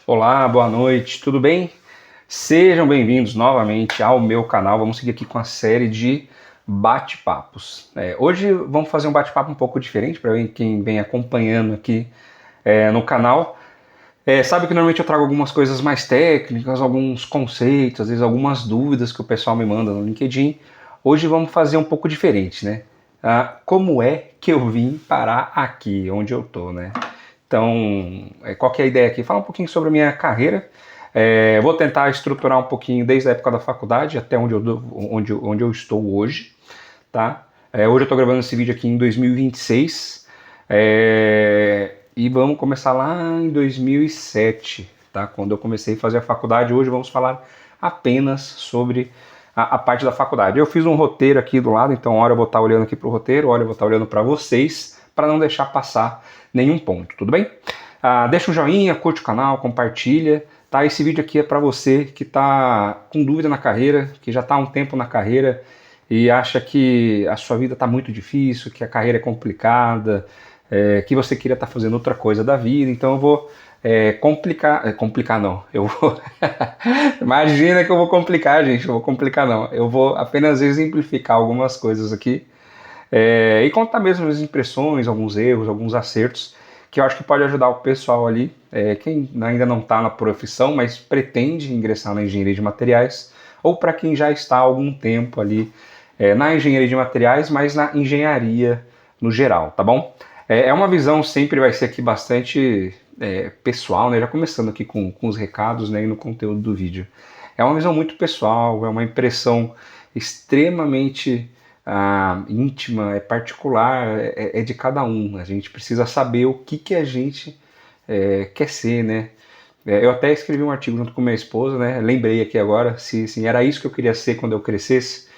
Olá, boa noite, tudo bem? Sejam bem-vindos novamente ao meu canal. Vamos seguir aqui com a série de bate-papos. Hoje vamos fazer um bate-papo um pouco diferente para quem vem acompanhando aqui no canal. Sabe que normalmente eu trago algumas coisas mais técnicas, alguns conceitos, às vezes algumas dúvidas que o pessoal me manda no LinkedIn. Hoje vamos fazer um pouco diferente, né? Como é que eu vim parar aqui, onde eu tô, né? Então, qual que é a ideia aqui? Falar um pouquinho sobre a minha carreira. Vou tentar estruturar um pouquinho desde a época da faculdade até onde eu estou hoje, tá? Hoje eu estou gravando esse vídeo aqui em 2026 e vamos começar lá em 2007, tá? Quando eu comecei a fazer a faculdade. Hoje vamos falar apenas sobre a parte da faculdade. Eu fiz um roteiro aqui do lado, então hora eu vou estar olhando aqui para o roteiro, hora eu vou estar olhando para vocês, para não deixar passar nenhum ponto, tudo bem? Deixa um joinha, curte o canal, compartilha, tá? Esse vídeo aqui é para você que está com dúvida na carreira, que já está há um tempo na carreira e acha que a sua vida está muito difícil, que a carreira é complicada, que você queria estar fazendo outra coisa da vida. Então eu vou complicar não, eu vou imagina que eu vou complicar, gente, eu vou complicar não, eu vou apenas exemplificar algumas coisas aqui e contar mesmo as impressões, alguns erros, alguns acertos, que eu acho que pode ajudar o pessoal ali, quem ainda não está na profissão, mas pretende ingressar na engenharia de materiais, ou para quem já está há algum tempo ali na engenharia de materiais, mas na engenharia no geral, tá bom? Uma visão, sempre vai ser aqui bastante pessoal, né? Já começando aqui com os recados, né, e no conteúdo do vídeo. É uma visão muito pessoal, é uma impressão extremamente íntima, é particular, é de cada um. A gente precisa saber o que a gente quer ser, né? Eu até escrevi um artigo junto com minha esposa, né? Lembrei aqui agora, se era isso que eu queria ser quando eu crescesse.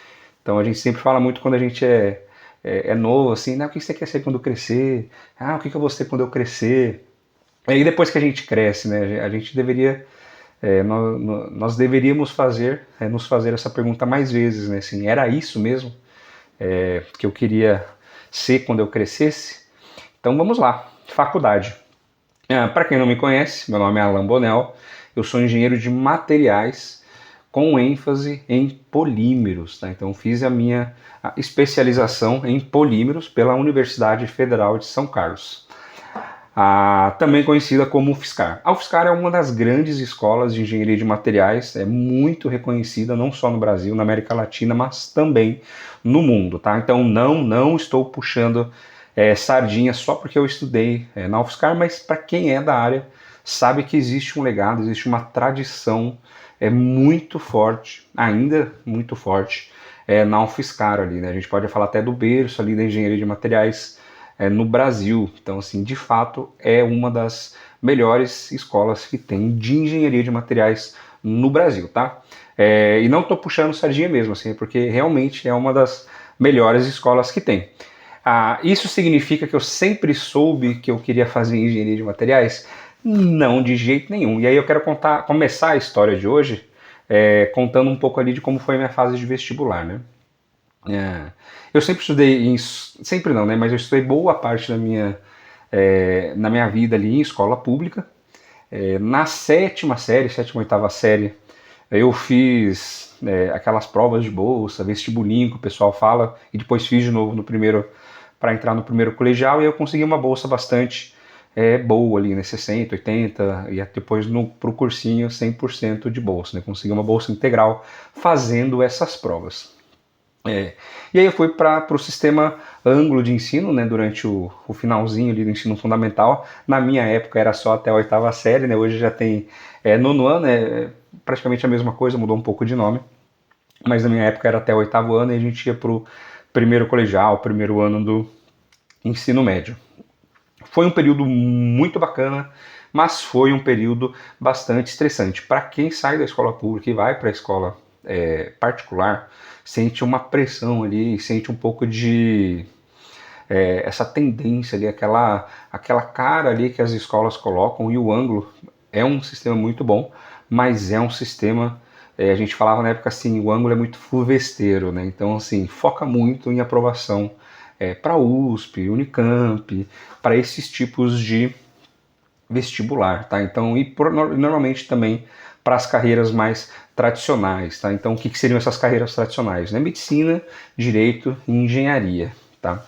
Então a gente sempre fala muito quando a gente é novo, assim, né? O que você quer ser quando crescer? O que eu vou ser quando eu crescer? E depois que a gente cresce, né? A gente deveria nós deveríamos nos fazer essa pergunta mais vezes, né? Assim, era isso mesmo que eu queria ser quando eu crescesse? Então vamos lá, faculdade. Para quem não me conhece, meu nome é Alan Bonel, eu sou engenheiro de materiais com ênfase em polímeros, tá? Então fiz a minha especialização em polímeros pela Universidade Federal de São Carlos. Também conhecida como UFSCar. A UFSCar é uma das grandes escolas de engenharia de materiais, é muito reconhecida não só no Brasil, na América Latina, mas também no mundo, tá? Então não estou puxando sardinha só porque eu estudei na UFSCar, mas para quem é da área sabe que existe um legado, existe uma tradição muito forte, ainda muito forte, na UFSCar ali, né? A gente pode falar até do berço ali da engenharia de materiais no Brasil. Então, assim, de fato, é uma das melhores escolas que tem de engenharia de materiais no Brasil, tá? E não estou puxando sardinha mesmo, assim, porque realmente é uma das melhores escolas que tem. Isso significa que eu sempre soube que eu queria fazer engenharia de materiais? Não, de jeito nenhum. E aí eu quero começar a história de hoje contando um pouco ali de como foi a minha fase de vestibular, né? Eu sempre estudei, sempre não, né? Mas eu estudei boa parte na minha vida ali em escola pública. Na sétima, oitava série, eu fiz aquelas provas de bolsa, vestibulinho que o pessoal fala, e depois fiz de novo no primeiro, para entrar no primeiro colegial, e eu consegui uma bolsa bastante boa ali, né? 60, 80, e depois pro cursinho 100% de bolsa, né? Consegui uma bolsa integral fazendo essas provas. E aí eu fui para o sistema Anglo de ensino, né, durante o finalzinho ali do ensino fundamental. Na minha época era só até a oitava série, né, hoje já tem nono ano, praticamente a mesma coisa, mudou um pouco de nome. Mas na minha época era até o oitavo ano e a gente ia para o primeiro colegial, primeiro ano do ensino médio. Foi um período muito bacana, mas foi um período bastante estressante. Para quem sai da escola pública e vai para a escola particular, sente uma pressão ali, sente um pouco de essa tendência ali, aquela cara ali que as escolas colocam. E o Anglo é um sistema muito bom, mas é um sistema, a gente falava na época assim, o Anglo é muito fuvesteiro, né? Então assim, foca muito em aprovação para USP, Unicamp, para esses tipos de vestibular, tá? Então, normalmente também para as carreiras mais tradicionais, tá? Então, o que seriam essas carreiras tradicionais? Né? Medicina, direito e engenharia, tá?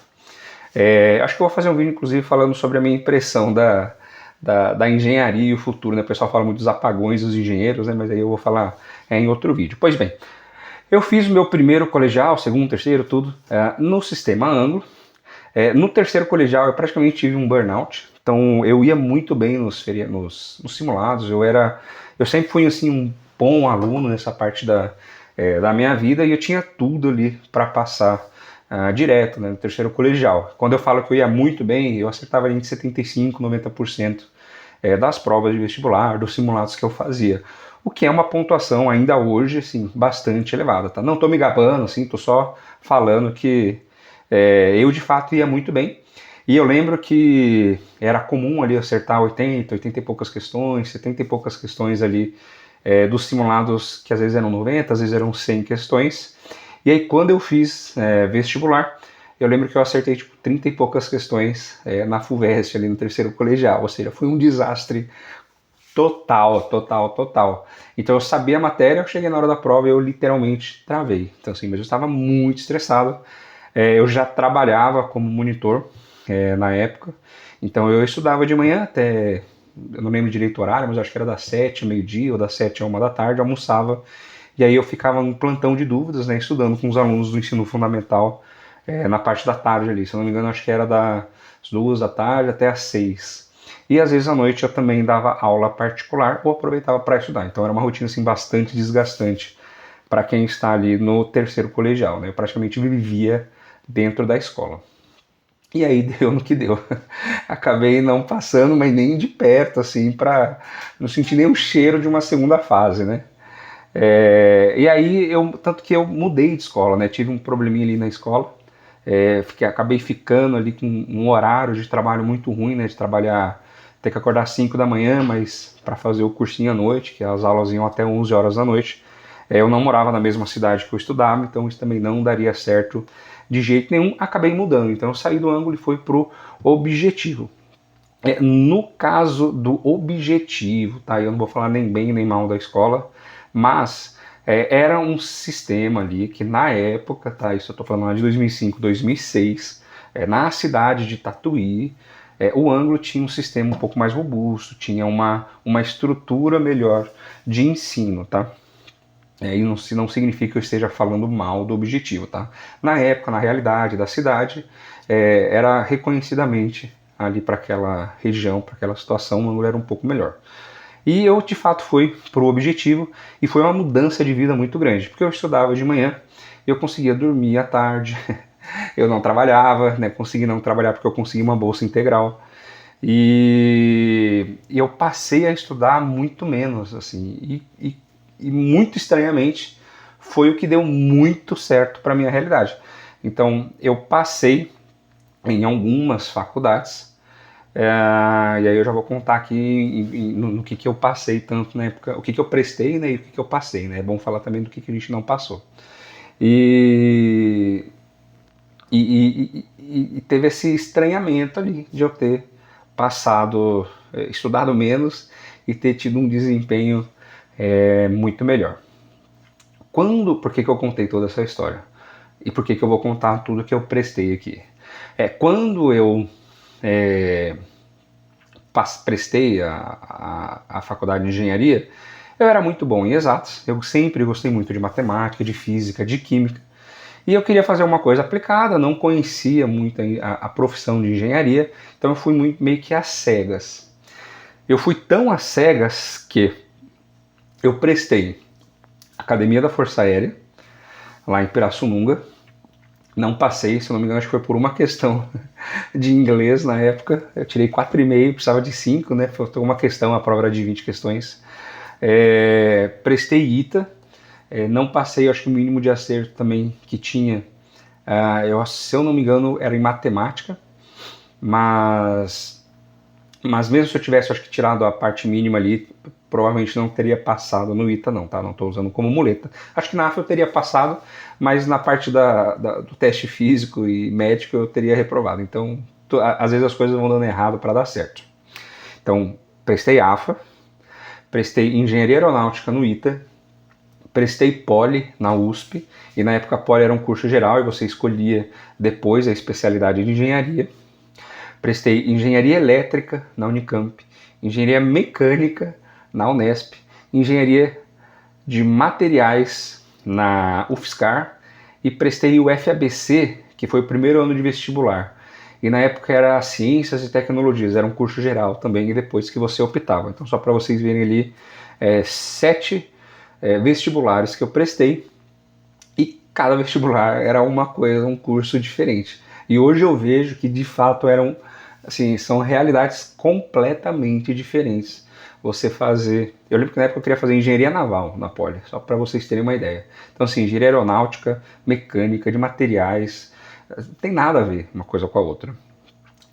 Acho que eu vou fazer um vídeo, inclusive, falando sobre a minha impressão da engenharia e o futuro, né? O pessoal fala muito dos apagões dos engenheiros, né? Mas aí eu vou falar em outro vídeo. Pois bem, eu fiz o meu primeiro colegial, segundo, terceiro, tudo, no sistema Anglo. No terceiro colegial eu praticamente tive um burnout, então eu ia muito bem nos simulados, eu sempre fui assim um bom aluno nessa parte da minha vida e eu tinha tudo ali para passar direto, né, no terceiro colegial. Quando eu falo que eu ia muito bem, eu acertava entre 75% e 90% das provas de vestibular, dos simulados que eu fazia. O que é uma pontuação ainda hoje, assim, bastante elevada, tá? Não tô me gabando, assim, tô só falando que eu de fato ia muito bem. E eu lembro que era comum ali acertar 80 e poucas questões, 70 e poucas questões ali dos simulados que às vezes eram 90, às vezes eram 100 questões. E aí quando eu fiz vestibular, eu lembro que eu acertei tipo 30 e poucas questões na FUVEST ali no terceiro colegial, ou seja, foi um desastre total, total, total. Então eu sabia a matéria, eu cheguei na hora da prova e eu literalmente travei. Então assim, mas eu estava muito estressado. Eu já trabalhava como monitor na época, então eu estudava de manhã até, eu não lembro direito o horário, mas acho que era das 7 ao meio-dia ou das 7 a 1 da tarde, almoçava, e aí eu ficava em plantão de dúvidas, né, estudando com os alunos do ensino fundamental na parte da tarde ali, se eu não me engano acho que era das 2 da tarde até as 6. E às vezes à noite eu também dava aula particular ou aproveitava para estudar, então era uma rotina assim, bastante desgastante para quem está ali no terceiro colegial, né? Eu praticamente vivia dentro da escola. E aí deu no que deu. Acabei não passando, mas nem de perto, assim, para não sentir nem o cheiro de uma segunda fase, né? E aí, tanto que eu mudei de escola, né? Tive um probleminha ali na escola, acabei ficando ali com um horário de trabalho muito ruim, né? De trabalhar, ter que acordar às 5 da manhã, mas para fazer o cursinho à noite, que as aulas iam até 11 horas da noite. Eu não morava na mesma cidade que eu estudava, então isso também não daria certo de jeito nenhum. Acabei mudando, então eu saí do Ângulo e fui pro Objetivo. No caso do Objetivo, tá? Eu não vou falar nem bem nem mal da escola, mas era um sistema ali que na época, tá? Isso eu tô falando lá de 2005, 2006, na cidade de Tatuí, o Ângulo tinha um sistema um pouco mais robusto, tinha uma estrutura melhor de ensino, tá? E não significa que eu esteja falando mal do Objetivo, tá? Na época, na realidade da cidade, era reconhecidamente ali para aquela região, para aquela situação, o ângulo era um pouco melhor. E eu, de fato, fui para o Objetivo e foi uma mudança de vida muito grande, porque eu estudava de manhã, eu conseguia dormir à tarde, eu não trabalhava, né? Consegui não trabalhar porque eu consegui uma bolsa integral. E eu passei a estudar muito menos, assim, e muito estranhamente foi o que deu muito certo para minha realidade. Então eu passei em algumas faculdades, e aí eu já vou contar aqui no que eu passei tanto na época, o que eu prestei, né, e o que eu passei, né? É bom falar também do que a gente não passou. E teve esse estranhamento ali de eu ter passado, estudado menos e ter tido um desempenho muito melhor. Por que eu contei toda essa história? E por que eu vou contar tudo que eu prestei aqui? Quando eu prestei a faculdade de engenharia, eu era muito bom em exatas, eu sempre gostei muito de matemática, de física, de química, e eu queria fazer uma coisa aplicada, não conhecia muito a profissão de engenharia, então eu fui meio que às cegas. Eu fui tão às cegas que eu prestei Academia da Força Aérea, lá em Pirassununga. Não passei, se não me engano, acho que foi por uma questão de inglês na época. Eu tirei 4,5, precisava de 5, né? Foi uma questão, a prova era de 20 questões. Prestei ITA, não passei, acho que o mínimo de acerto também que tinha, se eu não me engano, era em matemática, mas mesmo se eu tivesse, acho que tirado a parte mínima ali, provavelmente não teria passado no ITA não, tá? Não estou usando como muleta. Acho que na AFA eu teria passado, mas na parte do teste físico e médico eu teria reprovado. Então, às vezes as coisas vão dando errado para dar certo. Então, prestei AFA, prestei Engenharia Aeronáutica no ITA, prestei Poli na USP, e na época Poli era um curso geral e você escolhia depois a especialidade de engenharia. Prestei Engenharia Elétrica na Unicamp, Engenharia Mecânica na Unesp, Engenharia de Materiais na UFSCar e prestei o FABC, que foi o primeiro ano de vestibular. E na época era Ciências e Tecnologias, era um curso geral também, e depois que você optava. Então só para vocês verem ali, 7 vestibulares que eu prestei, e cada vestibular era uma coisa, um curso diferente. E hoje eu vejo que de fato eram, assim, são realidades completamente diferentes. Você fazer... Eu lembro que na época eu queria fazer engenharia naval na Poli, só para vocês terem uma ideia. Então assim, engenharia aeronáutica, mecânica, de materiais, não tem nada a ver uma coisa com a outra.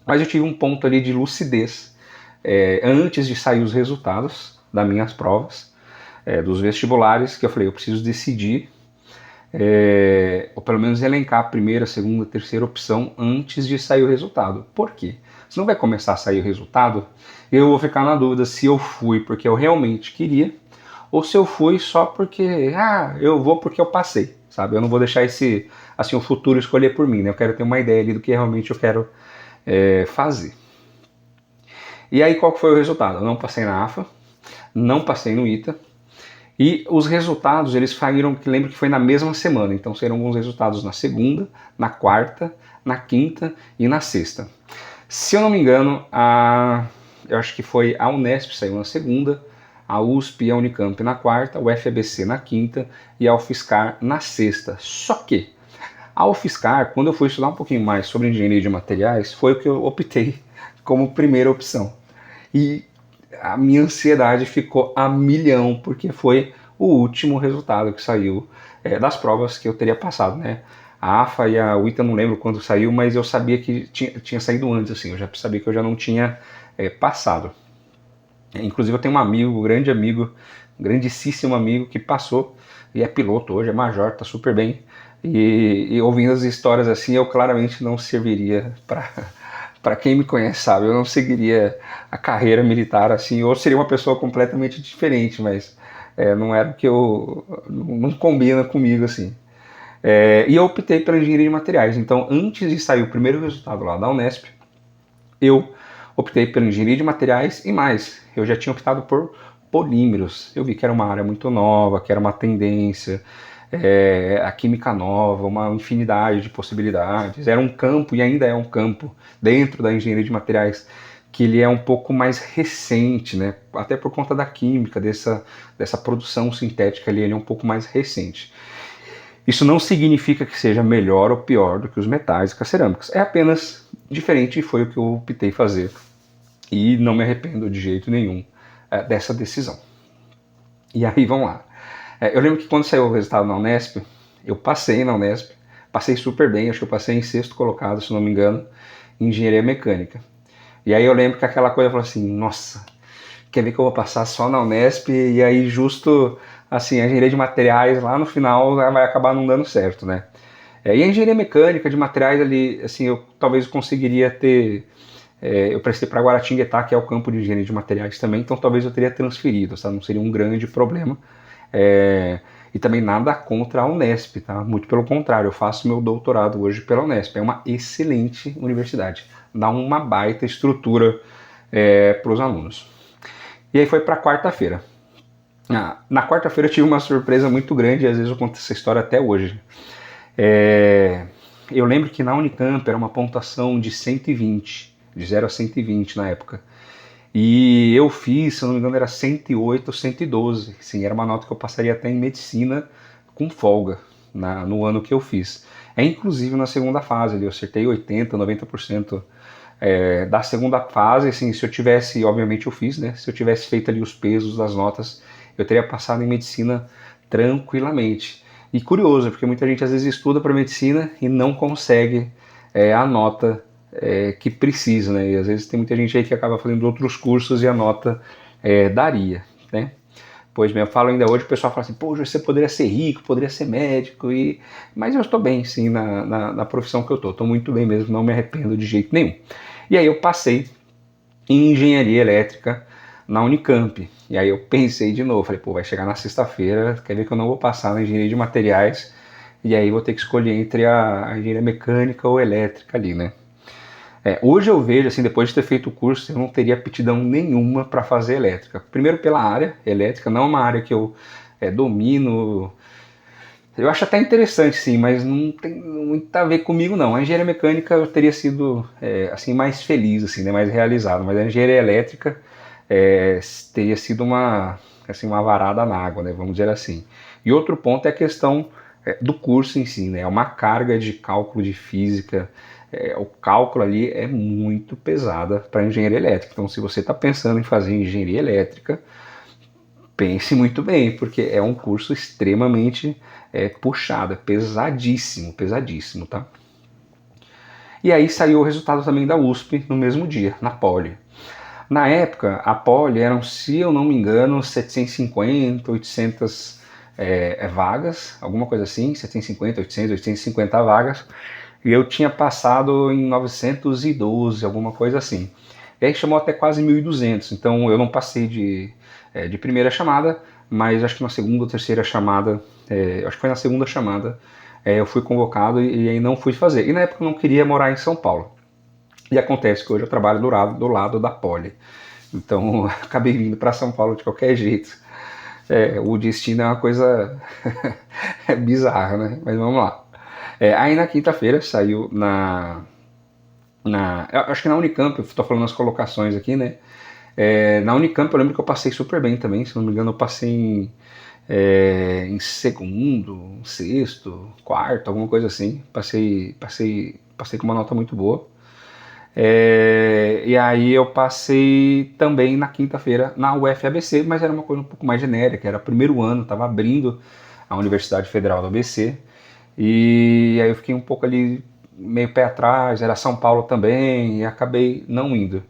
Mas eu tive um ponto ali de lucidez antes de sair os resultados das minhas provas, dos vestibulares, que eu falei, eu preciso decidir, ou pelo menos elencar a primeira, segunda, terceira opção antes de sair o resultado. Por quê? Se não vai começar a sair o resultado, eu vou ficar na dúvida se eu fui porque eu realmente queria, ou se eu fui só porque, eu vou porque eu passei, sabe? Eu não vou deixar o futuro escolher por mim, né? Eu quero ter uma ideia ali do que realmente eu quero fazer. E aí qual foi o resultado? Eu não passei na AFA, não passei no ITA, e os resultados, eles saíram, que lembro que foi na mesma semana, então serão alguns resultados na segunda, na quarta, na quinta e na sexta. Se eu não me engano, eu acho que foi a Unesp saiu na segunda, a USP e a Unicamp na quarta, o FABC na quinta e a UFSCar na sexta. Só que a UFSCar, quando eu fui estudar um pouquinho mais sobre engenharia de materiais, foi o que eu optei como primeira opção. E a minha ansiedade ficou a milhão, porque foi o último resultado que saiu das provas que eu teria passado, né? A AFA e a UITA não lembro quando saiu, mas eu sabia que tinha saído antes, assim, eu já sabia que eu já não tinha passado. Inclusive eu tenho um amigo, um grandíssimo amigo que passou e é piloto hoje, é major, tá super bem. E ouvindo as histórias assim, eu claramente não serviria para quem me conhece, sabe? Eu não seguiria a carreira militar assim, ou seria uma pessoa completamente diferente, mas não era o que não combina comigo assim. E eu optei pela engenharia de materiais. Então, antes de sair o primeiro resultado lá da Unesp, eu optei pela engenharia de materiais e mais. Eu já tinha optado por polímeros. Eu vi que era uma área muito nova, que era uma tendência, a química nova, uma infinidade de possibilidades. Era um campo, e ainda é um campo, dentro da engenharia de materiais, que ele é um pouco mais recente, né? Até por conta da química, dessa produção sintética ali, ele é um pouco mais recente. Isso não significa que seja melhor ou pior do que os metais e que as cerâmicas. É apenas diferente, e foi o que eu optei fazer. E não me arrependo de jeito nenhum dessa decisão. E aí, vamos lá. Eu lembro que quando saiu o resultado na Unesp, eu passei na Unesp, passei super bem, acho que eu passei em 6º colocado, se não me engano, em engenharia mecânica. E aí eu lembro que aquela coisa, eu falei assim, nossa, quer ver que eu vou passar só na Unesp, e aí justo, assim, a engenharia de materiais lá no final vai acabar não dando certo, né? E a engenharia mecânica de materiais ali, assim, eu talvez conseguiria ter... eu prestei para Guaratinguetá, que é o campo de engenharia de materiais também, então talvez eu teria transferido, tá? Não seria um grande problema. E também nada contra a Unesp, tá? Muito pelo contrário, eu faço meu doutorado hoje pela Unesp, é uma excelente universidade, dá uma baita estrutura para os alunos. E aí foi para quarta-feira. Na quarta-feira eu tive uma surpresa muito grande, e às vezes eu conto essa história até hoje. Eu lembro que na Unicamp era uma pontuação de 120, de 0 a 120 na época. E eu fiz, se não me engano, era 108 ou 112. Sim, era uma nota que eu passaria até em medicina com folga no ano que eu fiz. Inclusive na segunda fase, eu acertei 80%, 90% da segunda fase. Assim, se eu tivesse, obviamente eu fiz, né? Se eu tivesse feito ali os pesos das notas, eu teria passado em medicina tranquilamente. E curioso, porque muita gente às vezes estuda para medicina e não consegue a nota que precisa, né? E às vezes tem muita gente aí que acaba fazendo outros cursos e a nota daria, né? Pois bem, eu falo ainda hoje, o pessoal fala assim, poxa, você poderia ser rico, poderia ser médico, mas eu estou bem, sim, na profissão que eu estou muito bem mesmo, não me arrependo de jeito nenhum. E aí eu passei em engenharia elétrica na Unicamp. E aí eu pensei de novo, falei, pô, vai chegar na sexta-feira, quer ver que eu não vou passar na engenharia de materiais, e aí vou ter que escolher entre a engenharia mecânica ou elétrica ali, né? Hoje eu vejo, assim, depois de ter feito o curso, eu não teria aptidão nenhuma para fazer elétrica. Primeiro pela área elétrica, não é uma área que eu domino. Eu acho até interessante, sim, mas não tem muito a ver comigo, não. A engenharia mecânica eu teria sido, assim, mais feliz, assim, né, mais realizado. Mas a engenharia elétrica teria sido assim, uma varada na água, né, vamos dizer assim. E outro ponto é a questão do curso em si, né? É uma carga de cálculo de física. O cálculo ali é muito pesada para engenharia elétrica. Então, se você está pensando em fazer engenharia elétrica, pense muito bem, porque é um curso extremamente puxado, é pesadíssimo, pesadíssimo, tá? E aí saiu o resultado também da USP no mesmo dia, na Poli. Na época, a Poli eram, se eu não me engano, 750, 800 vagas, alguma coisa assim, 750, 800, 850 vagas, e eu tinha passado em 912, alguma coisa assim. E aí chamou até quase 1.200, então eu não passei de primeira chamada, mas acho que na segunda ou terceira chamada, acho que foi na segunda chamada, eu fui convocado e aí não fui fazer. E na época eu não queria morar em São Paulo. E acontece que hoje eu trabalho do lado da Poli. Então acabei vindo para São Paulo de qualquer jeito. O destino é uma coisa bizarra, né? Mas vamos lá. Aí na quinta-feira saiu eu acho que na Unicamp, eu estou falando as colocações aqui, né? Na Unicamp eu lembro que eu passei super bem também, se não me engano eu passei em segundo, sexto, quarto, alguma coisa assim. Passei com uma nota muito boa. E aí eu passei também na quinta-feira na UFABC, mas era uma coisa um pouco mais genérica, era primeiro ano, estava abrindo a Universidade Federal do ABC, e aí eu fiquei um pouco ali meio pé atrás, era São Paulo também, e acabei não indo.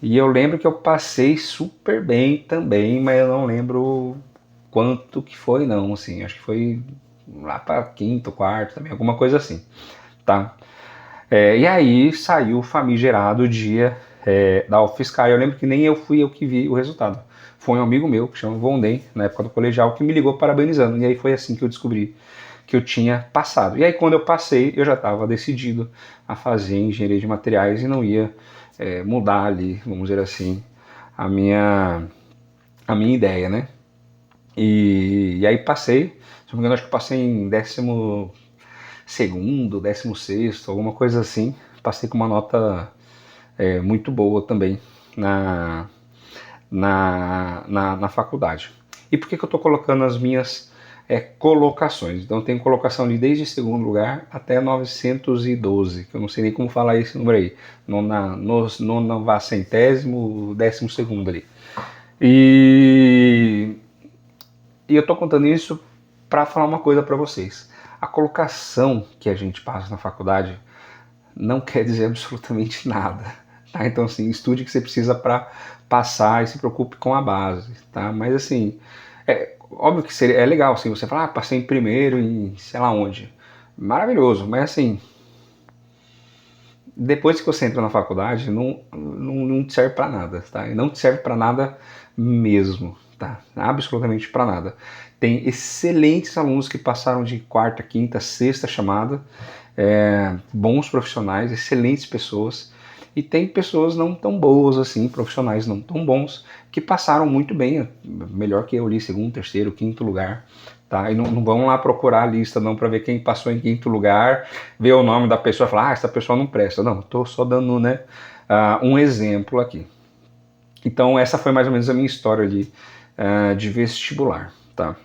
E eu lembro que eu passei super bem também, mas eu não lembro quanto que foi não, assim, acho que foi lá para quinto, quarto também, alguma coisa assim, tá? E aí saiu o famigerado dia da UFSCar. Eu lembro que nem eu fui eu que vi o resultado. Foi um amigo meu, que chama Vondem, na época do colegial, que me ligou parabenizando. E aí foi assim que eu descobri que eu tinha passado. E aí quando eu passei, eu já estava decidido a fazer engenharia de materiais e não ia mudar ali, vamos dizer assim, a minha ideia, né? E aí passei, se não me engano, acho que passei em 12º, 16º, alguma coisa assim. Passei com uma nota muito boa também na faculdade. E por que eu estou colocando as minhas colocações? Então tem colocação de desde segundo lugar até 912, que eu não sei nem como falar esse número aí, nona centésimo, 12º ali. E eu estou contando isso para falar uma coisa para vocês. A colocação que a gente passa na faculdade não quer dizer absolutamente nada. Tá? Então, assim, estude o que você precisa para passar e se preocupe com a base. Tá? Mas, assim, óbvio que é legal assim, você falar, passei em primeiro em sei lá onde. Maravilhoso, mas, assim, depois que você entra na faculdade, não te serve para nada. Tá? E não te serve para nada mesmo. Tá? Absolutamente para nada. Tem excelentes alunos que passaram de quarta, quinta, sexta chamada, bons profissionais, excelentes pessoas, e tem pessoas não tão boas assim, profissionais não tão bons, que passaram muito bem, melhor que eu ali, segundo, terceiro, quinto lugar. Tá? E não vão lá procurar a lista não para ver quem passou em quinto lugar, ver o nome da pessoa e falar, essa pessoa não presta. Não, estou só dando, né, um exemplo aqui. Então essa foi mais ou menos a minha história ali de vestibular. Tá?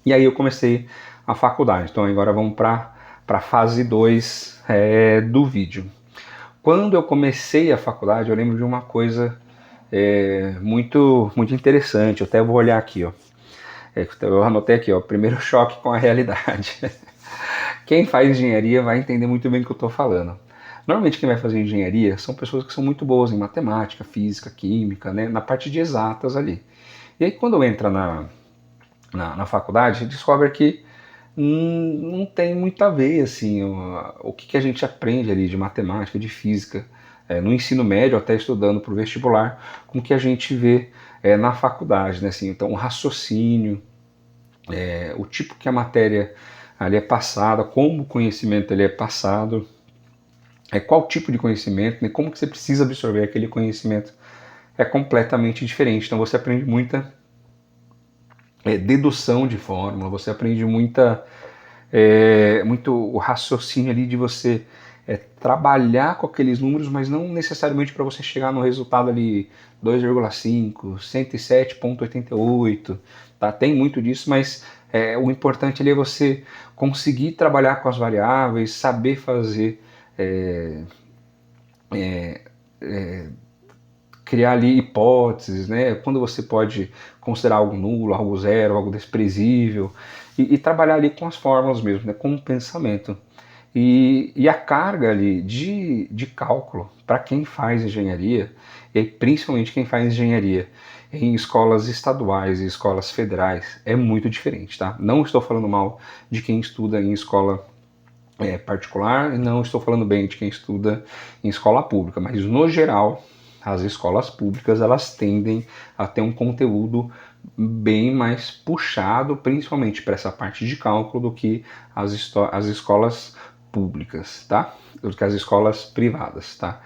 E aí eu comecei a faculdade. Então agora vamos para a fase 2 do vídeo. Quando eu comecei a faculdade, eu lembro de uma coisa muito, muito interessante. Eu até vou olhar aqui, ó. Eu anotei aqui, ó, primeiro choque com a realidade. Quem faz engenharia vai entender muito bem o que eu estou falando. Normalmente quem vai fazer engenharia são pessoas que são muito boas em matemática, física, química, né, na parte de exatas ali. E aí quando entra na faculdade, descobre que não tem muito a ver assim, o que a gente aprende ali de matemática, de física, no ensino médio, até estudando para o vestibular, com o que a gente vê na faculdade, né? Assim, então, o raciocínio, o tipo que a matéria ali é passada, como o conhecimento ele é passado, qual tipo de conhecimento, né? Como que você precisa absorver aquele conhecimento é completamente diferente. Então você aprende muita dedução de fórmula, você aprende muito o raciocínio ali de você trabalhar com aqueles números, mas não necessariamente para você chegar no resultado ali 2,5, 107,88, tá? Tem muito disso, mas o importante ali é você conseguir trabalhar com as variáveis, saber fazer criar ali hipóteses, né? Quando você pode considerar algo nulo, algo zero, algo desprezível, e trabalhar ali com as fórmulas mesmo, né? Com o pensamento. E a carga ali de cálculo para quem faz engenharia, e principalmente quem faz engenharia em escolas estaduais e escolas federais, é muito diferente, tá? Não estou falando mal de quem estuda em escola particular, e não estou falando bem de quem estuda em escola pública, mas no geral as escolas públicas elas tendem a ter um conteúdo bem mais puxado, principalmente para essa parte de cálculo, do que as escolas públicas, tá? Do que as escolas privadas, tá?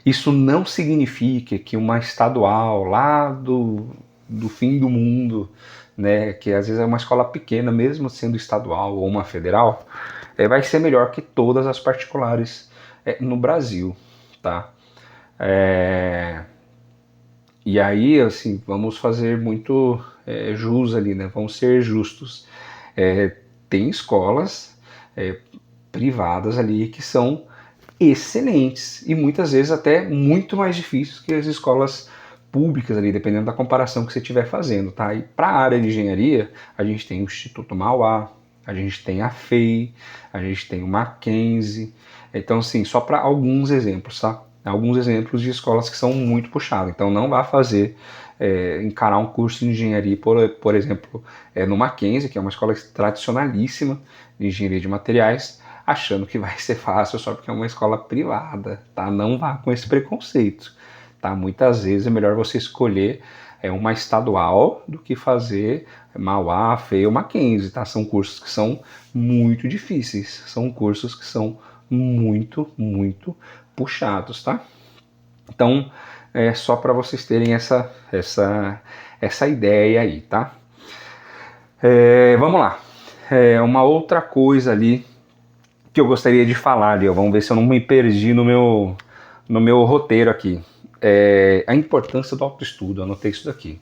Isso não significa que uma estadual lá do fim do mundo, né, que às vezes é uma escola pequena, mesmo sendo estadual ou uma federal, vai ser melhor que todas as particulares no Brasil, tá? E aí, assim, vamos fazer muito jus ali, né? Vamos ser justos. Tem escolas privadas ali que são excelentes e muitas vezes até muito mais difíceis que as escolas públicas ali, dependendo da comparação que você estiver fazendo, tá? E para a área de engenharia, a gente tem o Instituto Mauá, a gente tem a FEI, a gente tem o Mackenzie. Então, assim, só para alguns exemplos, tá? Alguns exemplos de escolas que são muito puxadas. Então, não vá fazer, encarar um curso de engenharia, por exemplo, no Mackenzie, que é uma escola tradicionalíssima de engenharia de materiais, achando que vai ser fácil só porque é uma escola privada, tá? Não vá com esse preconceito, tá? Muitas vezes é melhor você escolher uma estadual do que fazer Mauá, FEI ou Mackenzie, tá? São cursos que são muito difíceis, são cursos que são muito, muito puxados, tá? Então, é só para vocês terem essa ideia aí, tá? Vamos lá. Uma outra coisa ali que eu gostaria de falar ali, ó, vamos ver se eu não me perdi no meu roteiro aqui. A importância do autoestudo, eu anotei isso daqui.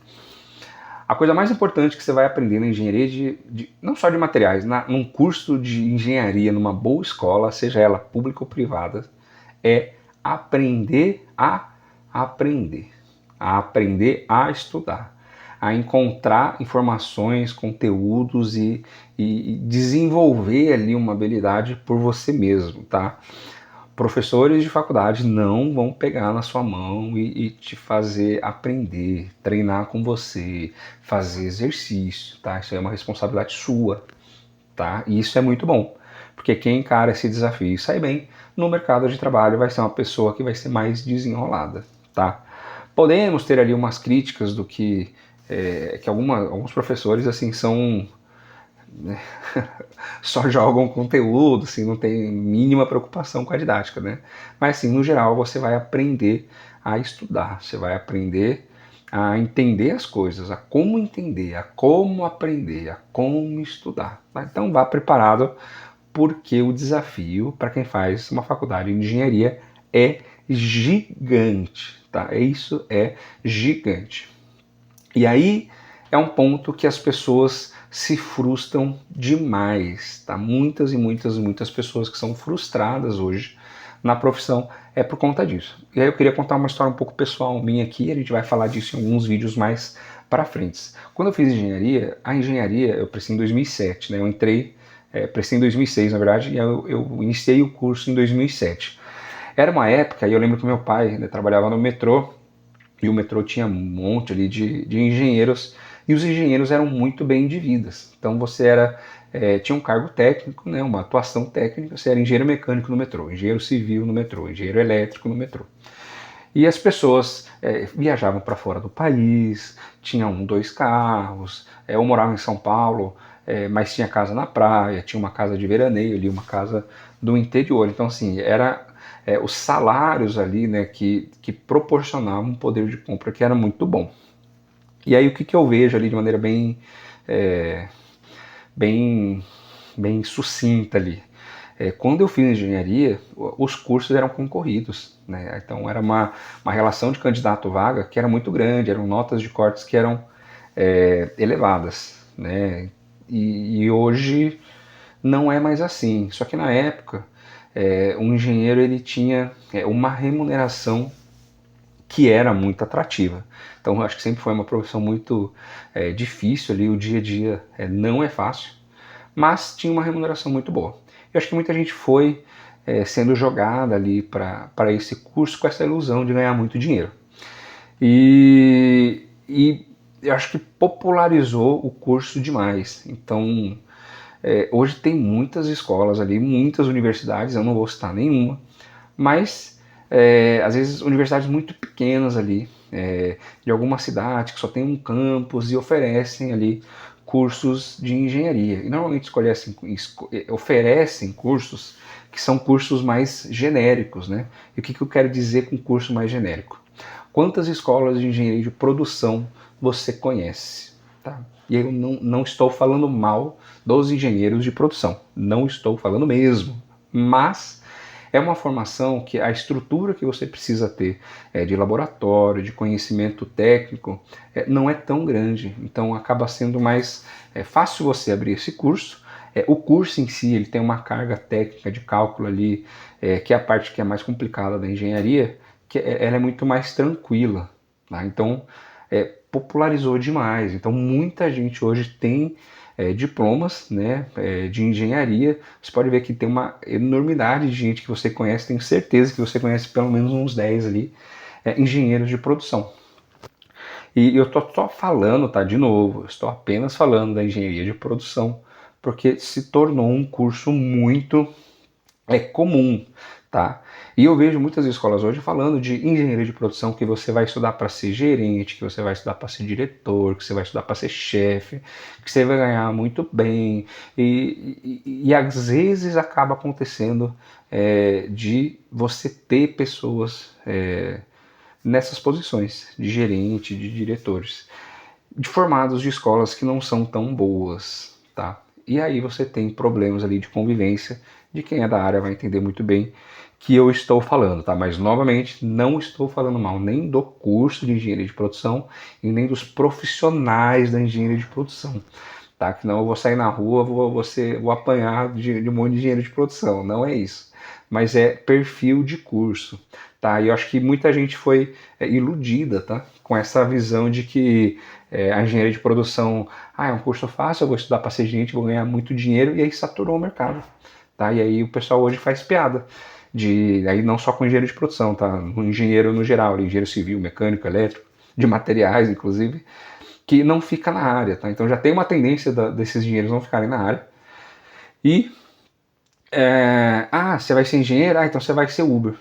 A coisa mais importante que você vai aprender na engenharia, não só de materiais, num curso de engenharia, numa boa escola, seja ela pública ou privada, é aprender a aprender. A aprender a estudar. A encontrar informações, conteúdos e desenvolver ali uma habilidade por você mesmo, tá? Professores de faculdade não vão pegar na sua mão e te fazer aprender, treinar com você, fazer exercício, tá? Isso é uma responsabilidade sua, tá? E isso é muito bom, porque quem encara esse desafio e sai bem no mercado de trabalho vai ser uma pessoa que vai ser mais desenrolada, tá? Podemos ter ali umas críticas do que alguns professores assim são só jogam conteúdo, assim, não tem mínima preocupação com a didática, né? Mas assim, no geral, você vai aprender a estudar, você vai aprender a entender as coisas, a como entender, a como aprender, a como estudar. Tá? Então vá preparado, porque o desafio para quem faz uma faculdade de engenharia é gigante, tá? Isso é gigante. E aí é um ponto que as pessoas se frustram demais, tá? Muitas e muitas e muitas pessoas que são frustradas hoje na profissão é por conta disso. E aí eu queria contar uma história um pouco pessoal minha aqui, a gente vai falar disso em alguns vídeos mais para frente. Quando eu fiz engenharia, a engenharia eu prestei em 2007, né? Eu entrei, prestei em 2006 na verdade, e eu iniciei o curso em 2007. Era uma época, e eu lembro que meu pai, né, trabalhava no metrô, e o metrô tinha um monte ali de engenheiros, e os engenheiros eram muito bem de vidas. Então você era tinha um cargo técnico, né, uma atuação técnica. Você era engenheiro mecânico no metrô, engenheiro civil no metrô, engenheiro elétrico no metrô. E as pessoas viajavam para fora do país, tinham 2 carros, eu morava em São Paulo, mas tinha casa na praia, tinha uma casa de veraneio ali, uma casa do interior. Então, assim, era os salários ali, né, que proporcionavam um poder de compra que era muito bom. E aí o que eu vejo ali de maneira é, bem, bem sucinta ali? Quando eu fiz engenharia, os cursos eram concorridos, né? Então era uma relação de candidato-vaga que era muito grande, eram notas de cortes que eram elevadas, né? E hoje não é mais assim. Só que na época, um engenheiro ele tinha uma remuneração que era muito atrativa. Então eu acho que sempre foi uma profissão muito difícil ali, o dia a dia não é fácil, mas tinha uma remuneração muito boa. Eu acho que muita gente foi sendo jogada ali para esse curso com essa ilusão de ganhar muito dinheiro. E eu acho que popularizou o curso demais. Então, hoje tem muitas escolas ali, muitas universidades, eu não vou citar nenhuma, mas às vezes universidades muito pequenas ali, de alguma cidade que só tem um campus e oferecem ali cursos de engenharia. E normalmente oferecem cursos que são cursos mais genéricos, né? E o que eu quero dizer com curso mais genérico? Quantas escolas de engenharia de produção você conhece? Tá? E eu não estou falando mal dos engenheiros de produção, não estou falando mesmo, mas é uma formação que a estrutura que você precisa ter de laboratório, de conhecimento técnico, não é tão grande. Então acaba sendo mais fácil você abrir esse curso. O curso em si ele tem uma carga técnica de cálculo ali, que é a parte que é mais complicada da engenharia, que ela é muito mais tranquila. Tá? Então popularizou demais. Então muita gente hoje tem diplomas, né, de engenharia. Você pode ver que tem uma enormidade de gente que você conhece, tenho certeza que você conhece pelo menos uns 10 ali, engenheiros de produção. E eu estou só falando, tá, de novo, estou apenas falando da engenharia de produção, porque se tornou um curso muito comum, tá? E eu vejo muitas escolas hoje falando de engenharia de produção, que você vai estudar para ser gerente, que você vai estudar para ser diretor, que você vai estudar para ser chefe, que você vai ganhar muito bem. E às vezes acaba acontecendo de você ter pessoas nessas posições de gerente, de diretores, de formados de escolas que não são tão boas, tá? E aí você tem problemas ali de convivência, de quem é da área vai entender muito bem que eu estou falando, tá? Mas novamente, não estou falando mal nem do curso de engenharia de produção e nem dos profissionais da engenharia de produção, tá? Que não eu vou sair na rua, vou apanhar de um monte de engenheiro de produção, não é isso. Mas é perfil de curso, tá? E eu acho que muita gente foi iludida, tá? Com essa visão de que a engenharia de produção, é um curso fácil, eu vou estudar para ser gerente, vou ganhar muito dinheiro, e aí saturou o mercado, tá? E aí o pessoal hoje faz piada, aí não só com engenheiro de produção, tá? O engenheiro no geral, engenheiro civil, mecânico, elétrico, de materiais, inclusive, que não fica na área, tá? Então já tem uma tendência desses engenheiros não ficarem na área. E, você vai ser engenheiro? Então você vai ser Uber,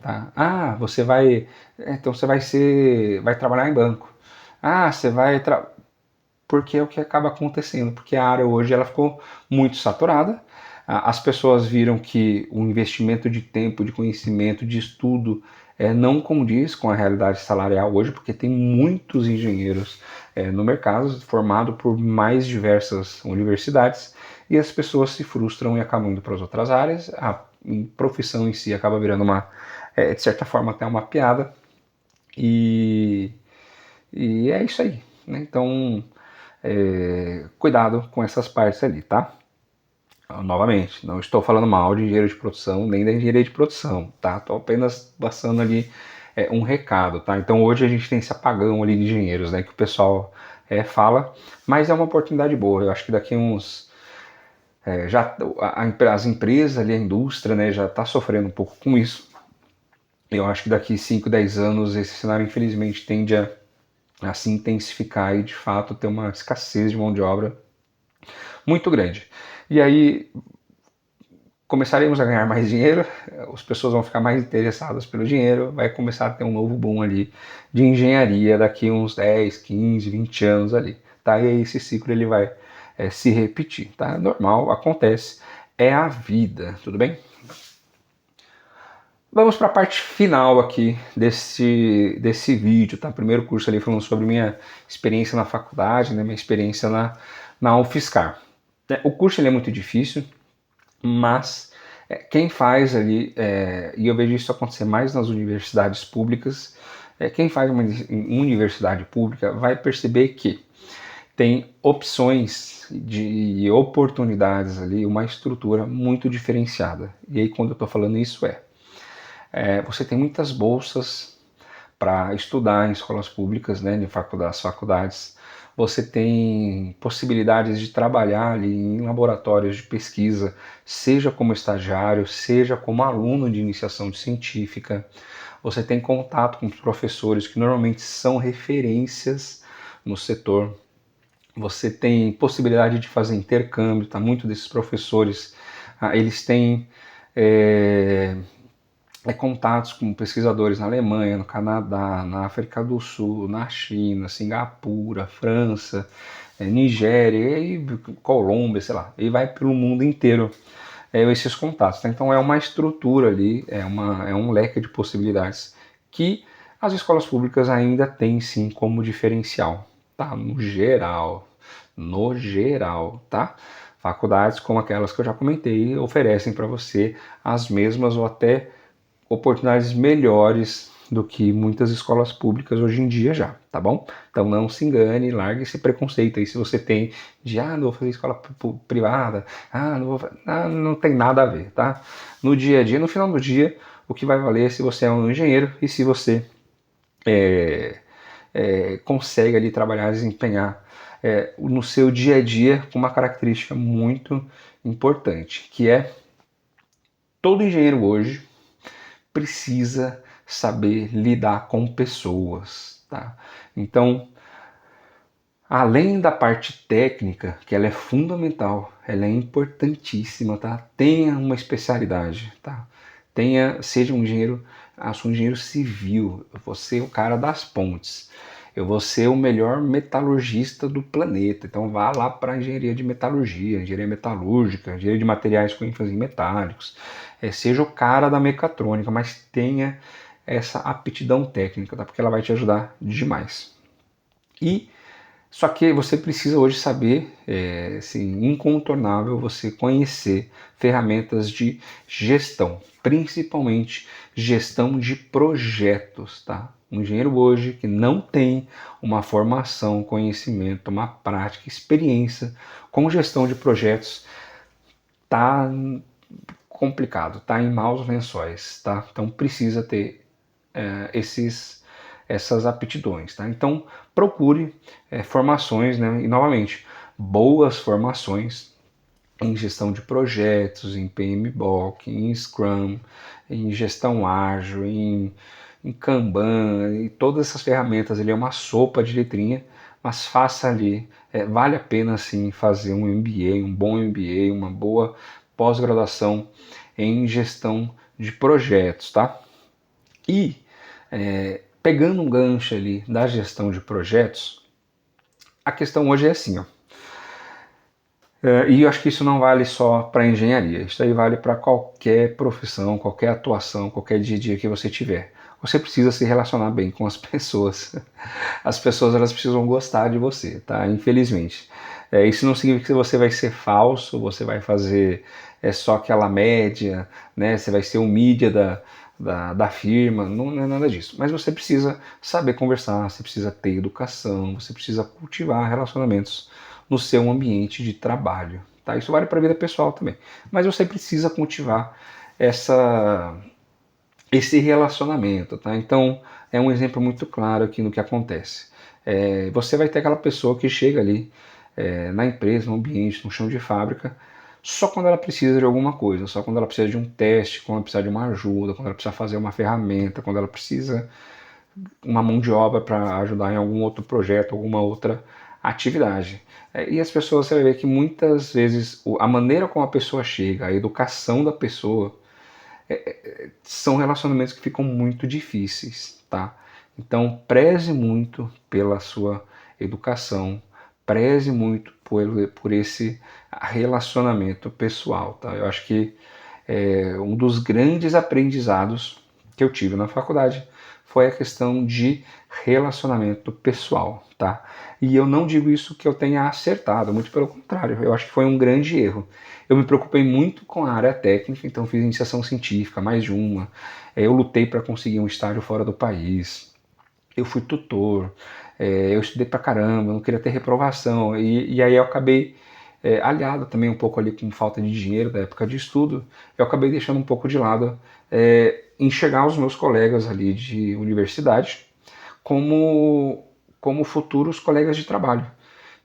tá? Você vai, então você vai trabalhar em banco. Você vai porque é o que acaba acontecendo, porque a área hoje ela ficou muito saturada. As pessoas viram que o investimento de tempo, de conhecimento, de estudo não condiz com a realidade salarial hoje, porque tem muitos engenheiros no mercado, formado por mais diversas universidades, e as pessoas se frustram e acabam indo para as outras áreas. A profissão em si acaba virando de certa forma, até uma piada, e é isso aí, né? Então, cuidado com essas partes ali, tá? Novamente, não estou falando mal de engenheiro de produção, nem da engenharia de produção, tá? Estou apenas passando ali um recado, tá? Então hoje a gente tem esse apagão ali de engenheiros, né? Que o pessoal fala, mas é uma oportunidade boa. Eu acho que daqui uns... as empresas ali, a indústria, né? Já está sofrendo um pouco com isso. Eu acho que daqui 5, 10 anos esse cenário infelizmente tende a se intensificar e de fato ter uma escassez de mão de obra muito grande. E aí começaremos a ganhar mais dinheiro, as pessoas vão ficar mais interessadas pelo dinheiro, vai começar a ter um novo boom ali de engenharia daqui uns 10, 15, 20 anos ali, tá? E aí esse ciclo ele vai se repetir, tá? Normal, acontece, é a vida, tudo bem? Vamos para a parte final aqui desse vídeo, tá? Primeiro curso ali falando sobre minha experiência na faculdade, né? Minha experiência na UFSCar. O curso ele é muito difícil, mas quem faz ali, e eu vejo isso acontecer mais nas universidades públicas, quem faz uma universidade pública vai perceber que tem opções de oportunidades ali, uma estrutura muito diferenciada. E aí quando eu estou falando isso você tem muitas bolsas para estudar em escolas públicas, né, em faculdades. Você tem possibilidades de trabalhar ali em laboratórios de pesquisa, seja como estagiário, seja como aluno de iniciação científica. Você tem contato com professores que normalmente são referências no setor. Você tem possibilidade de fazer intercâmbio, tá? Muitos desses professores, eles têm contatos com pesquisadores na Alemanha, no Canadá, na África do Sul, na China, Singapura, França, Nigéria, e Colômbia, sei lá, e vai pelo mundo inteiro esses contatos. Tá? Então é uma estrutura ali, é um leque de possibilidades que as escolas públicas ainda têm sim como diferencial, tá? No geral, tá? Faculdades como aquelas que eu já comentei oferecem para você as mesmas ou até oportunidades melhores do que muitas escolas públicas hoje em dia já, tá bom? Então não se engane, largue esse preconceito aí se você tem de, não vou fazer escola privada, não tem nada a ver, tá? No dia a dia, no final do dia, o que vai valer é se você é um engenheiro e se você consegue ali trabalhar, desempenhar no seu dia a dia com uma característica muito importante, que é todo engenheiro hoje precisa saber lidar com pessoas, tá? Então, além da parte técnica, que ela é fundamental, ela é importantíssima, tá? Tenha uma especialidade, tá? Seja um engenheiro, sou um engenheiro civil, eu vou ser o cara das pontes, eu vou ser o melhor metalurgista do planeta, então vá lá para a engenharia de metalurgia, engenharia metalúrgica, engenharia de materiais com ênfase em metálicos, seja o cara da mecatrônica, mas tenha essa aptidão técnica, tá? Porque ela vai te ajudar demais. Só que você precisa hoje saber, assim, incontornável você conhecer ferramentas de gestão, principalmente gestão de projetos, tá? Um engenheiro hoje que não tem uma formação, conhecimento, uma prática, experiência com gestão de projetos, tá complicado, tá em maus lençóis, tá? Então precisa ter essas aptidões, tá? Então procure formações, né? E novamente, boas formações em gestão de projetos, em PMBOK, em Scrum, em gestão ágil, em Kanban, e todas essas ferramentas. Ele é uma sopa de letrinha, mas faça ali, vale a pena sim fazer um MBA, um bom MBA, uma boa pós-graduação em gestão de projetos, tá? E pegando um gancho ali da gestão de projetos, a questão hoje é assim, ó. E eu acho que isso não vale só para engenharia, isso aí vale para qualquer profissão, qualquer atuação, qualquer dia a dia que você tiver. Você precisa se relacionar bem com as pessoas. As pessoas elas precisam gostar de você, tá? Infelizmente. Isso não significa que você vai ser falso, você vai fazer só aquela média, né? Você vai ser o mídia da firma, não é nada disso. Mas você precisa saber conversar, você precisa ter educação, você precisa cultivar relacionamentos no seu ambiente de trabalho, tá? Isso vale para a vida pessoal também. Mas você precisa cultivar esse relacionamento, tá? Então é um exemplo muito claro aqui no que acontece. Você vai ter aquela pessoa que chega ali na empresa, no ambiente, no chão de fábrica, só quando ela precisa de alguma coisa, só quando ela precisa de um teste, quando ela precisa de uma ajuda, quando ela precisa fazer uma ferramenta, quando ela precisa uma mão de obra para ajudar em algum outro projeto, alguma outra atividade. E as pessoas, você vai ver que muitas vezes a maneira como a pessoa chega, a educação da pessoa, são relacionamentos que ficam muito difíceis, tá? Então, preze muito pela sua educação, preze muito por esse relacionamento pessoal, tá? Eu acho que um dos grandes aprendizados que eu tive na faculdade foi a questão de relacionamento pessoal, tá? E eu não digo isso que eu tenha acertado, muito pelo contrário, eu acho que foi um grande erro. Eu me preocupei muito com a área técnica, então fiz iniciação científica, mais de uma. Eu lutei para conseguir um estágio fora do país. Eu fui tutor, eu estudei pra caramba, eu não queria ter reprovação. E aí eu acabei, aliado também um pouco ali com falta de dinheiro da época de estudo, eu acabei deixando um pouco de lado enxergar os meus colegas ali de universidade como futuros colegas de trabalho.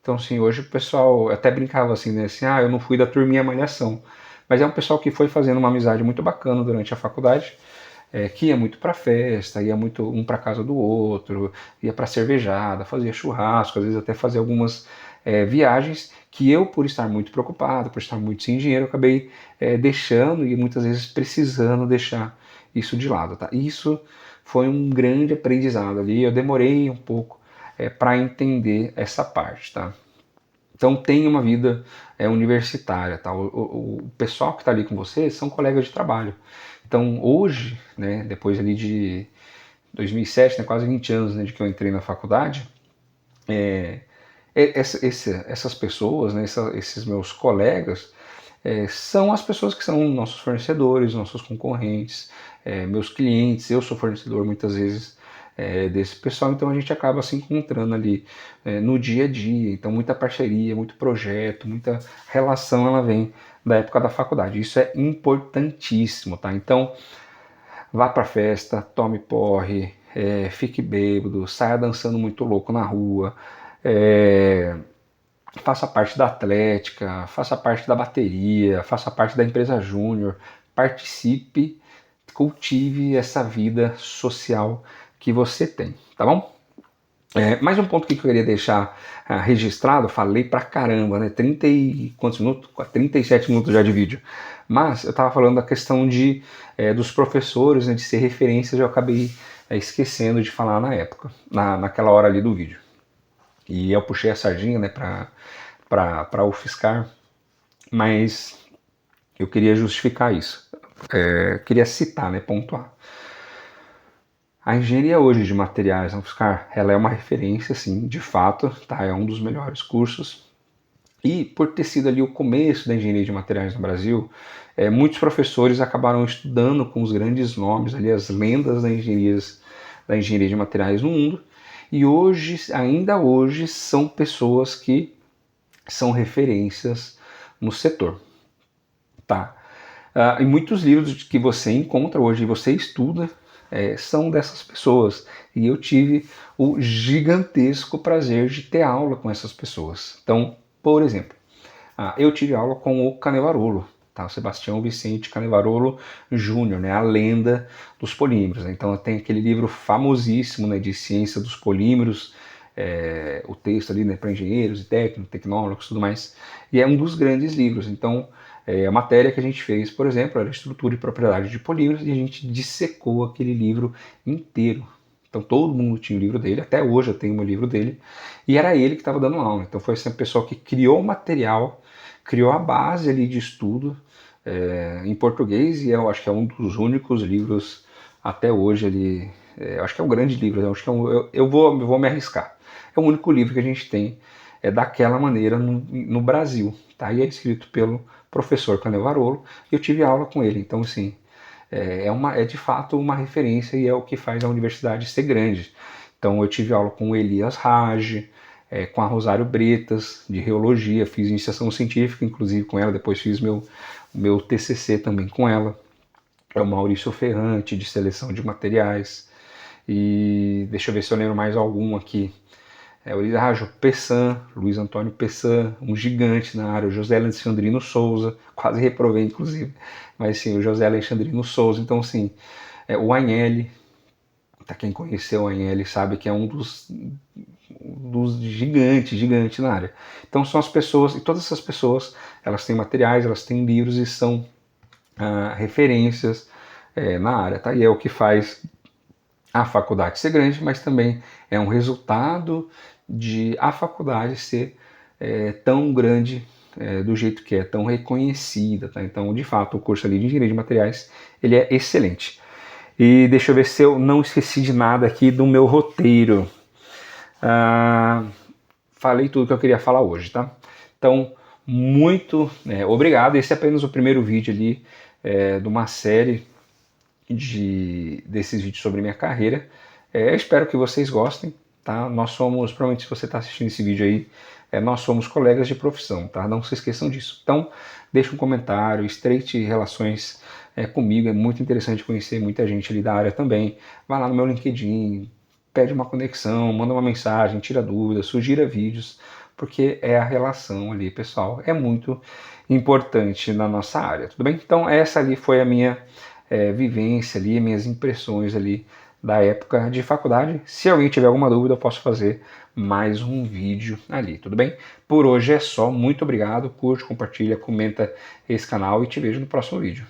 Então, assim, hoje o pessoal até brincava assim, né? Assim, eu não fui da turminha malhação. Mas é um pessoal que foi fazendo uma amizade muito bacana durante a faculdade, que ia muito pra festa, ia muito um pra casa do outro, ia pra cervejada, fazia churrasco, às vezes até fazia algumas viagens que eu, por estar muito preocupado, por estar muito sem dinheiro, acabei deixando e muitas vezes precisando deixar isso de lado, tá? Isso foi um grande aprendizado ali, eu demorei um pouco para entender essa parte, tá? Então tem uma vida universitária, tá? O pessoal que está ali com você são colegas de trabalho. Então hoje, né, depois ali de 2007, né, quase 20 anos, né, de que eu entrei na faculdade, essas pessoas, né, esses meus colegas, são as pessoas que são nossos fornecedores, nossos concorrentes, meus clientes. Eu sou fornecedor muitas vezes desse pessoal, então a gente acaba se encontrando ali no dia a dia. Então muita parceria, muito projeto, muita relação ela vem da época da faculdade. Isso é importantíssimo, tá? Então vá pra festa, tome porre, fique bêbado, saia dançando muito louco na rua, é, faça parte da atlética, faça parte da bateria, faça parte da empresa júnior, participe, cultive essa vida social que você tem, tá bom? Mais um ponto que eu queria deixar registrado, falei pra caramba, né? 30 e quantos minutos? 37 minutos já de vídeo. Mas eu tava falando da questão dos professores, né, de ser referências, eu acabei esquecendo de falar na época, naquela hora ali do vídeo. E eu puxei a sardinha, né, para UFSCar, mas eu queria justificar isso. Queria citar, né, pontuar. A engenharia hoje de materiais na UFSCar, ela é uma referência, sim, de fato, tá? É um dos melhores cursos. E por ter sido ali o começo da engenharia de materiais no Brasil, muitos professores acabaram estudando com os grandes nomes, ali, as lendas da engenharia de materiais no mundo. E hoje, ainda hoje, são pessoas que são referências no setor, tá? E muitos livros que você encontra hoje e você estuda são dessas pessoas. E eu tive o gigantesco prazer de ter aula com essas pessoas. Então, por exemplo, eu tive aula com o Canevarolo, tá? O Sebastião Vicente Canevarolo Júnior, né? A lenda dos polímeros. Né? Então tem aquele livro famosíssimo, né, de ciência dos polímeros, o texto ali, né, para engenheiros e técnicos, tecnólogos e tudo mais. E é um dos grandes livros. Então a matéria que a gente fez, por exemplo, era estrutura e propriedade de polímeros, e a gente dissecou aquele livro inteiro. Então todo mundo tinha o livro dele, até hoje eu tenho o livro dele, e era ele que estava dando aula. Então foi essa pessoa que criou o material, criou a base ali de estudo em português, e eu acho que é um dos únicos livros até hoje ali, eu acho que é um grande livro, eu acho que eu vou me arriscar. É o único livro que a gente tem daquela maneira no Brasil, tá? E é escrito pelo professor Canevarolo, e eu tive aula com ele, então assim, é de fato uma referência e é o que faz a universidade ser grande. Então eu tive aula com o Elias Rage, com a Rosário Bretas, de Reologia, fiz iniciação científica, inclusive com ela, depois fiz meu TCC também com ela. É o Maurício Ferrante, de Seleção de Materiais. E deixa eu ver se eu lembro mais algum aqui. O Elias Rage, o Pessan, Luiz Antônio Pessan, um gigante na área, o José Alexandrino Souza, quase reprovei inclusive, mas sim, o José Alexandrino Souza. Então, assim, o Agnelli, quem conheceu o Agnelli sabe que é um dos gigantes na área. Então são as pessoas, e todas essas pessoas, elas têm materiais, elas têm livros e são referências na área, tá? E é o que faz a faculdade ser grande, mas também é um resultado de a faculdade ser tão grande do jeito que é, tão reconhecida, tá? Então, de fato, o curso ali de Engenharia de Materiais, ele é excelente. E deixa eu ver se eu não esqueci de nada aqui do meu roteiro. Falei tudo que eu queria falar hoje, tá? Então, muito obrigado. Esse é apenas o primeiro vídeo ali de uma série desses vídeos sobre minha carreira. Espero que vocês gostem, tá? Nós somos, provavelmente se você está assistindo esse vídeo aí, nós somos colegas de profissão, tá? Não se esqueçam disso. Então, deixe um comentário, estreite relações comigo, é muito interessante conhecer muita gente ali da área também. Vai lá no meu LinkedIn, pede uma conexão, manda uma mensagem, tira dúvidas, sugira vídeos, porque a relação ali, pessoal, é muito importante na nossa área, tudo bem? Então, essa ali foi a minha vivência ali, minhas impressões ali da época de faculdade. Se alguém tiver alguma dúvida, eu posso fazer mais um vídeo ali, tudo bem? Por hoje é só, muito obrigado, curte, compartilha, comenta esse canal e te vejo no próximo vídeo.